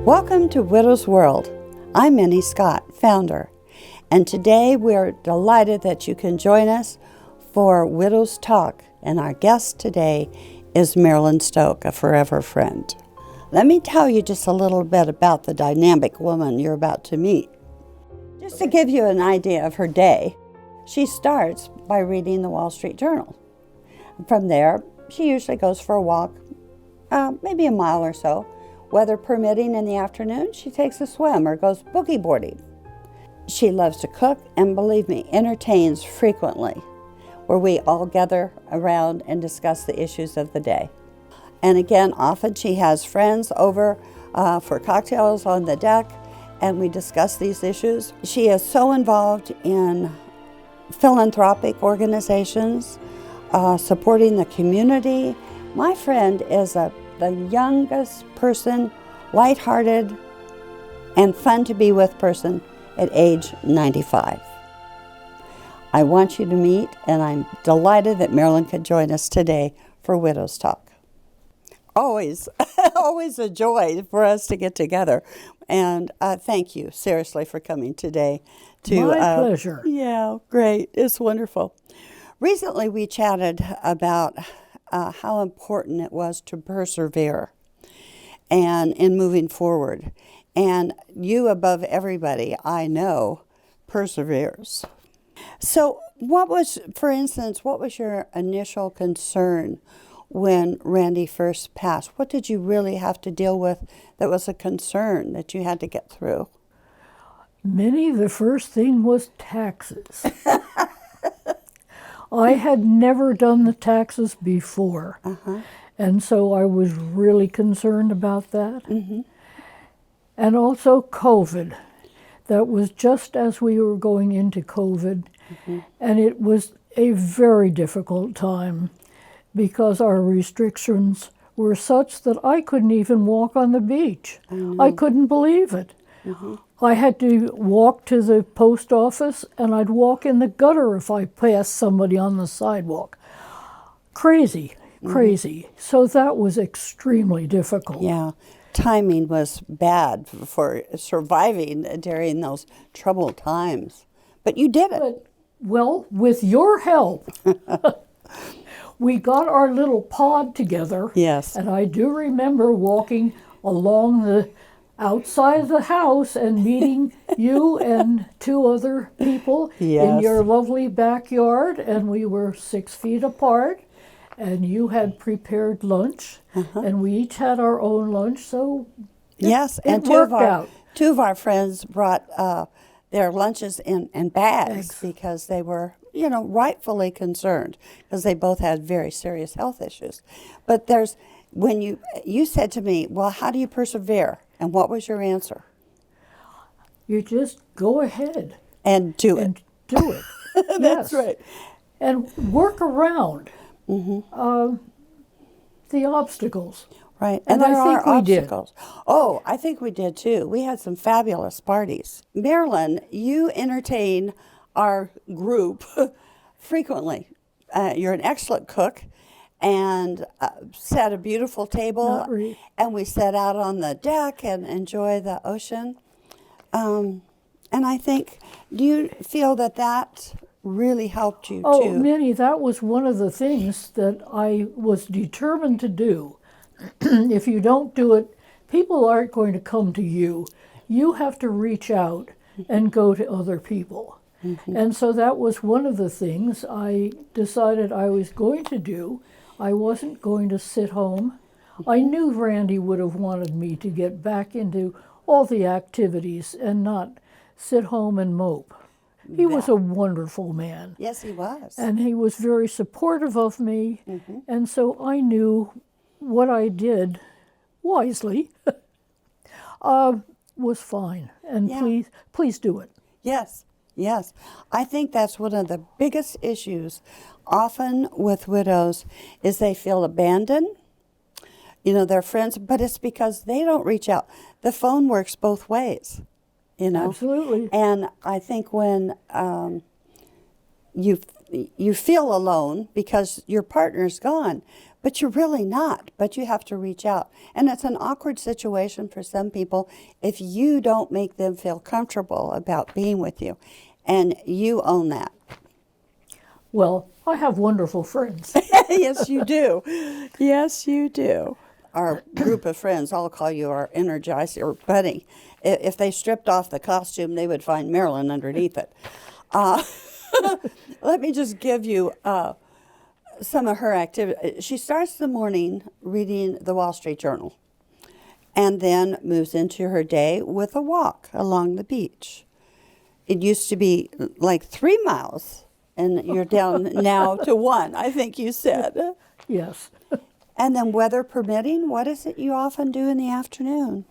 Welcome to Widow's World. I'm Minnie Scott, founder, and today we're delighted that you can join us for Widow's Talk, and our guest today is Marilyn Stoke, a forever friend. Let me tell you just a little bit about the dynamic woman you're about to meet. Just to give you an idea of her day, she starts by reading the Wall Street Journal. From there, she usually goes for a walk, maybe a mile or so. Weather permitting in the afternoon, she takes a swim or goes boogie boarding. She loves to cook and, believe me, entertains frequently, where we all gather around and discuss the issues of the day. And again, often she has friends over for cocktails on the deck, and we discuss these issues. She is so involved in philanthropic organizations, supporting the community. My friend is the youngest person, lighthearted, and fun to be with person at age 95. I want you to meet, and I'm delighted that Marilyn could join us today for Widow's Talk. Always a joy for us to get together. And thank you, seriously, for coming today. My pleasure. Yeah, great. It's wonderful. Recently, we chatted about how important it was to persevere and in moving forward. And you, above everybody, I know, perseveres. So for instance, what was your initial concern when Randy first passed? What did you really have to deal with that was a concern that you had to get through? Minnie, the first thing was taxes. I had never done the taxes before, and so I was really concerned about that. Mm-hmm. And also COVID. That was just as we were going into COVID, and it was a very difficult time because our restrictions were such that I couldn't even walk on the beach. I couldn't believe it. Mm-hmm. I had to walk to the post office, and I'd walk in the gutter if I passed somebody on the sidewalk. Crazy. So that was extremely difficult. Yeah, timing was bad for surviving during those troubled times. But you did it. Well, with your help, we got our little pod together. Yes. And I do remember walking along the outside of the house and meeting you and two other people in your lovely backyard, and we were 6 feet apart, and you had prepared lunch, and we each had our own lunch, so it worked out. Two of our friends brought their lunches in bags because they were, rightfully concerned because they both had very serious health issues. But when you said to me, well, how do you persevere? And what was your answer? You just go ahead. And do it. That's right. And work around the obstacles. Right. And there I think are we obstacles. did. Oh, I think we did too. We had some fabulous parties. Marilyn, you entertain our group frequently. You're an excellent cook. And set a beautiful table, and we sat out on the deck and enjoy the ocean. And I think, do you feel that really helped you too? Oh, Minnie, that was one of the things that I was determined to do. If you don't do it, people aren't going to come to you. You have to reach out and go to other people. And so that was one of the things I decided I was going to do. I wasn't going to sit home. I knew Randy would have wanted me to get back into all the activities and not sit home and mope. He was a wonderful man. Yes, he was. And he was very supportive of me. And so I knew what I did wisely was fine. And please do it. Yes. I think that's one of the biggest issues often with widows is they feel abandoned. Their friends, but it's because they don't reach out. The phone works both ways, Absolutely. And I think when you feel alone because your partner's gone, but you're really not, but you have to reach out. And it's an awkward situation for some people if you don't make them feel comfortable about being with you. And you own that. Well, I have wonderful friends. Yes, you do. Yes, you do. Our group of friends, I'll call you our Energizer or Bunny. If they stripped off the costume, they would find Marilyn underneath it. Let me just give you some of her activity. She starts the morning reading the Wall Street Journal and then moves into her day with a walk along the beach. It used to be like 3 miles, and you're down now to 1, I think you said. Yes. And then weather permitting, what is it you often do in the afternoon?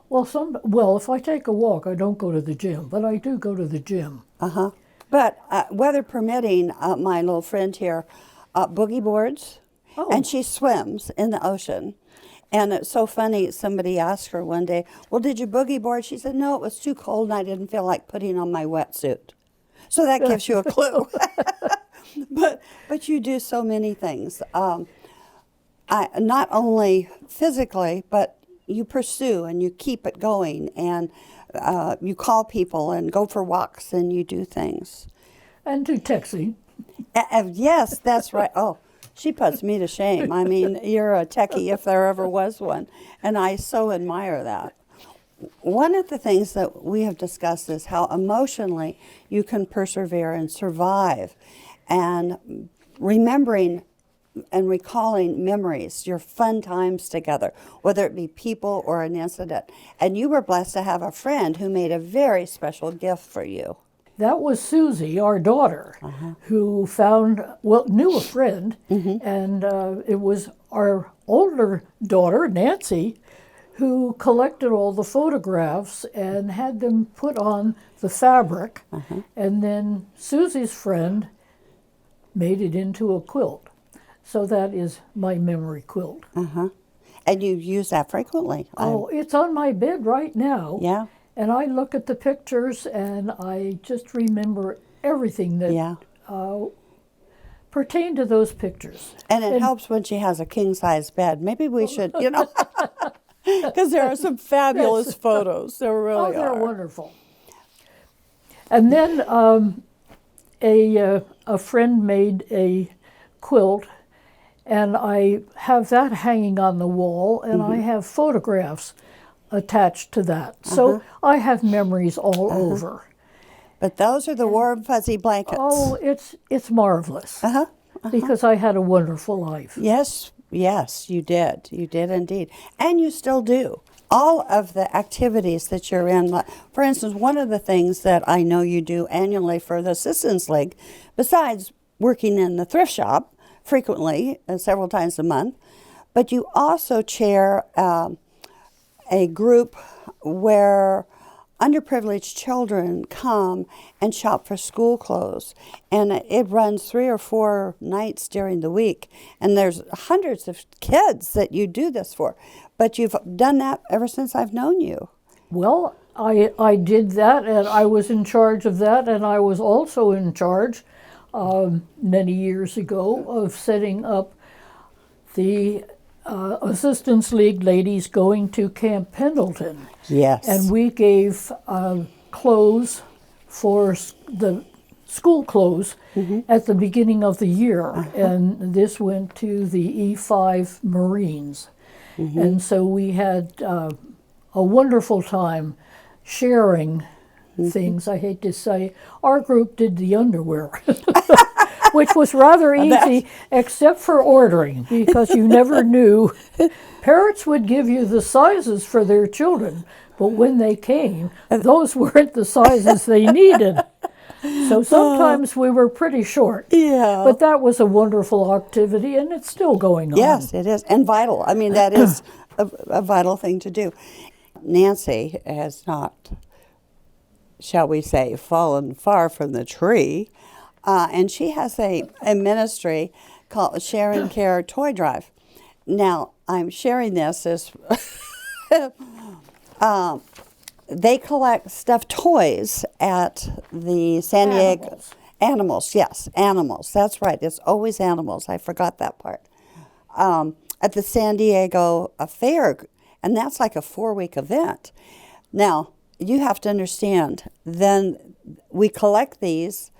Well, if I take a walk, I don't go to the gym, but I do go to the gym. Uh-huh. But weather permitting, my little friend here, boogie boards, and she swims in the ocean. And it's so funny, somebody asked her one day, well, did you boogie board? She said, no, it was too cold and I didn't feel like putting on my wetsuit. So that gives you a clue. But you do so many things. Not only physically, but you pursue and you keep it going, and you call people and go for walks and you do things. And do texting. Yes, that's right. Oh, she puts me to shame. I mean, you're a techie if there ever was one, and I so admire that. One of the things that we have discussed is how emotionally you can persevere and survive, and remembering and recalling memories, your fun times together, whether it be people or an incident. And you were blessed to have a friend who made a very special gift for you. That was Susie, our daughter, who knew a friend, and it was our older daughter, Nancy, who collected all the photographs and had them put on the fabric, and then Susie's friend made it into a quilt. So that is my memory quilt. And you use that frequently. Oh, it's on my bed right now. Yeah. And I look at the pictures and I just remember everything that pertained to those pictures. And it helps when she has a king-size bed. Maybe we should, because there are some fabulous photos. There really they're are. Wonderful. And then a friend made a quilt, and I have that hanging on the wall, and I have photographs attached to that. So I have memories all over. But those are the warm, fuzzy blankets. Oh, it's marvelous. Because I had a wonderful life. Yes, you did. You did indeed. And you still do. All of the activities that you're in. For instance, one of the things that I know you do annually for the Assistance League, besides working in the thrift shop frequently, several times a month, but you also chair a group where underprivileged children come and shop for school clothes. And it runs 3 or 4 nights during the week. And there's hundreds of kids that you do this for. But you've done that ever since I've known you. Well, I did that, and I was in charge of that, and I was also in charge many years ago of setting up the Assistance League ladies going to Camp Pendleton. Yes. And we gave clothes for the school clothes at the beginning of the year. And this went to the E5 Marines. And so we had a wonderful time sharing things. I hate to say, our group did the underwear. Which was rather easy, except for ordering, because you never knew. Parents would give you the sizes for their children, but when they came, those weren't the sizes they needed. So sometimes we were pretty short. Yeah. But that was a wonderful activity, and it's still going on. Yes, it is. And vital. I mean, that is a vital thing to do. Nancy has not, shall we say, fallen far from the tree. And she has a ministry called Share and Care Toy Drive. Now, I'm sharing this as they collect stuffed toys at the San Diego... Animals, yes, animals. That's right. It's always animals. I forgot that part. at the San Diego Fair, and that's like a 4-week event. Now, you have to understand, then we collect these,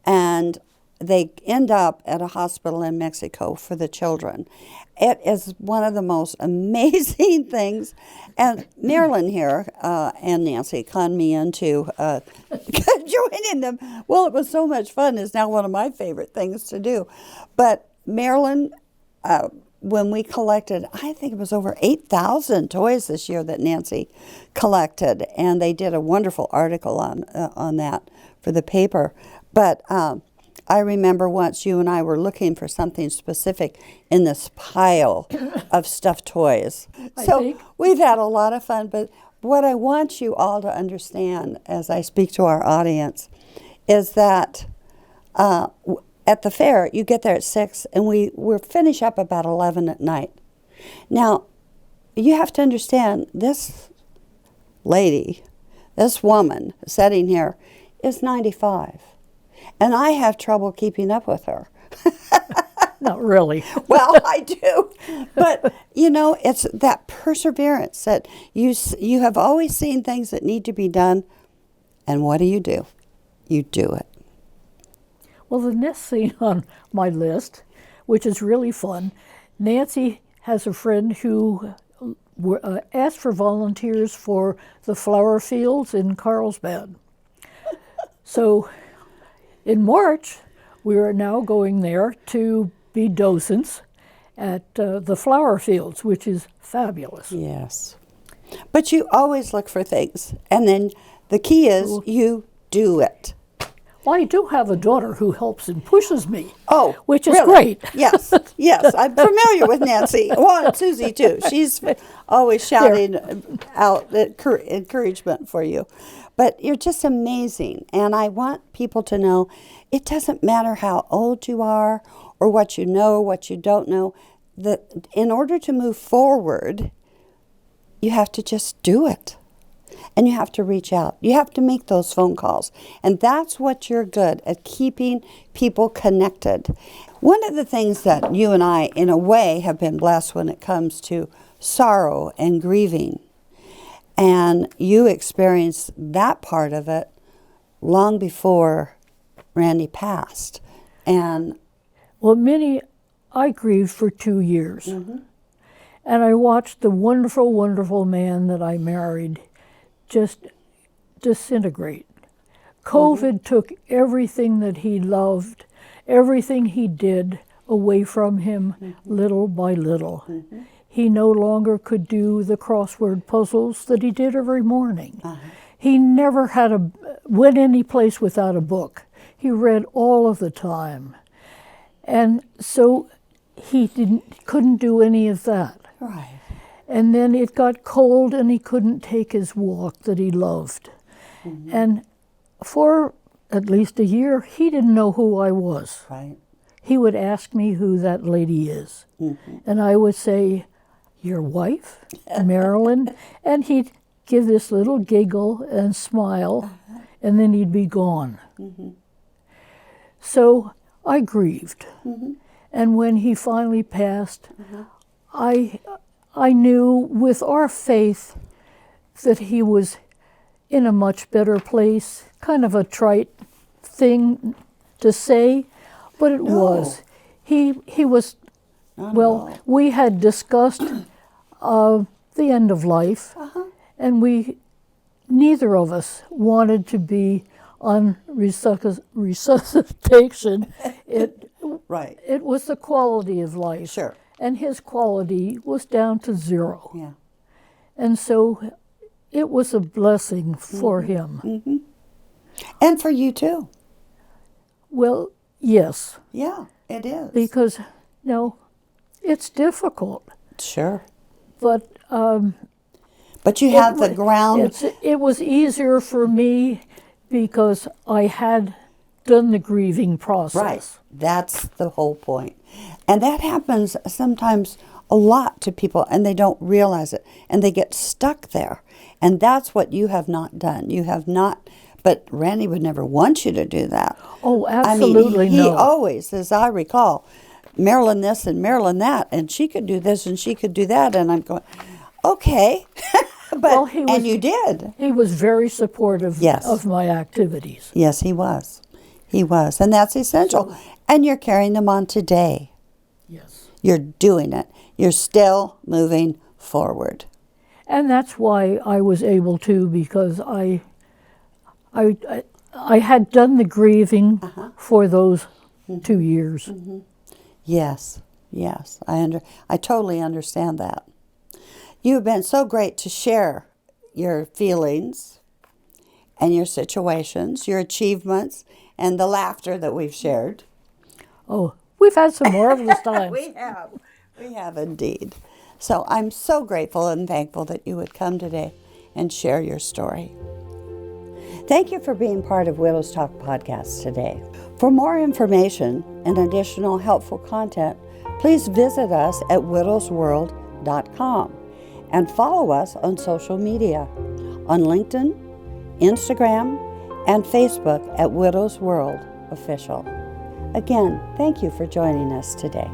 and they end up at a hospital in Mexico for the children. It is one of the most amazing things. And Marilyn here and Nancy conned me into joining them. Well, it was so much fun. It's now one of my favorite things to do. But Marilyn, when we collected, I think it was over 8,000 toys this year that Nancy collected. And they did a wonderful article on that for the paper. But I remember once you and I were looking for something specific in this pile of stuffed toys. So we've had a lot of fun, but what I want you all to understand as I speak to our audience is that at the fair, you get there at 6, and we're finish up about 11 at night. Now, you have to understand, this lady, this woman sitting here, is 95. And I have trouble keeping up with her. Not really. Well, I do. But, it's that perseverance that you have always seen things that need to be done. And what do? You do it. Well, the next thing on my list, which is really fun, Nancy has a friend who asked for volunteers for the flower fields in Carlsbad. So in March, we are now going there to be docents at the flower fields, which is fabulous. Yes. But you always look for things. And then the key is you do it. Well, I do have a daughter who helps and pushes me. Oh, which is really? great. Yes. I'm familiar with Nancy. Well, and Susie, too. She's always shouting out encouragement for you. But you're just amazing. And I want people to know it doesn't matter how old you are or what you know or what you don't know. That in order to move forward, you have to just do it. And you have to reach out. You have to make those phone calls. And that's what you're good at, keeping people connected. One of the things that you and I, in a way, have been blessed when it comes to sorrow and grieving. And you experienced that part of it long before Randy passed. And well, Minnie, I grieved for 2 years. Mm-hmm. And I watched the wonderful, wonderful man that I married just disintegrate. COVID took everything that he loved, everything he did away from him little by little. Mm-hmm. He no longer could do the crossword puzzles that he did every morning. Uh-huh. He never went any place without a book. He read all of the time. And so he couldn't do any of that. Right. And then it got cold and he couldn't take his walk that he loved. Mm-hmm. And for at least a year, he didn't know who I was. Right. He would ask me who that lady is. Mm-hmm. And I would say, your wife, Marilyn? And he'd give this little giggle and smile, and then he'd be gone. Mm-hmm. So I grieved. Mm-hmm. And when he finally passed, I knew with our faith that he was in a much better place. Kind of a trite thing to say, but it was. He was, we had discussed the end of life, and neither of us wanted to be on resuscitation. It was the quality of life. Sure. And his quality was down to 0. Yeah. And so it was a blessing for him. Mm-hmm. And for you too. Well, yes. Yeah, it is. Because, it's difficult. Sure. But you have the ground. It was easier for me because I had done the grieving process. Right. That's the whole point. And that happens sometimes a lot to people, and they don't realize it, and they get stuck there. And that's what you have not done. You have not, but Randy would never want you to do that. Oh, absolutely he always, as I recall, Marilyn this and Marilyn that, and she could do this and she could do that. And I'm going, okay. But and you did. He was very supportive Yes. of my activities. Yes, he was. He was. And that's essential. And you're carrying them on today. Yes. You're doing it. You're still moving forward. And that's why I was able to, because I had done the grieving for those 2 years. Mm-hmm. Yes, yes. I totally understand that. You've been so great to share your feelings and your situations, your achievements, and the laughter that we've shared. Oh, we've had some marvelous times. We have indeed. So I'm so grateful and thankful that you would come today and share your story. Thank you for being part of Widows Talk podcast today. For more information and additional helpful content, please visit us at widowsworld.com and follow us on social media on LinkedIn, Instagram, and Facebook at Widows World Official. Again, thank you for joining us today.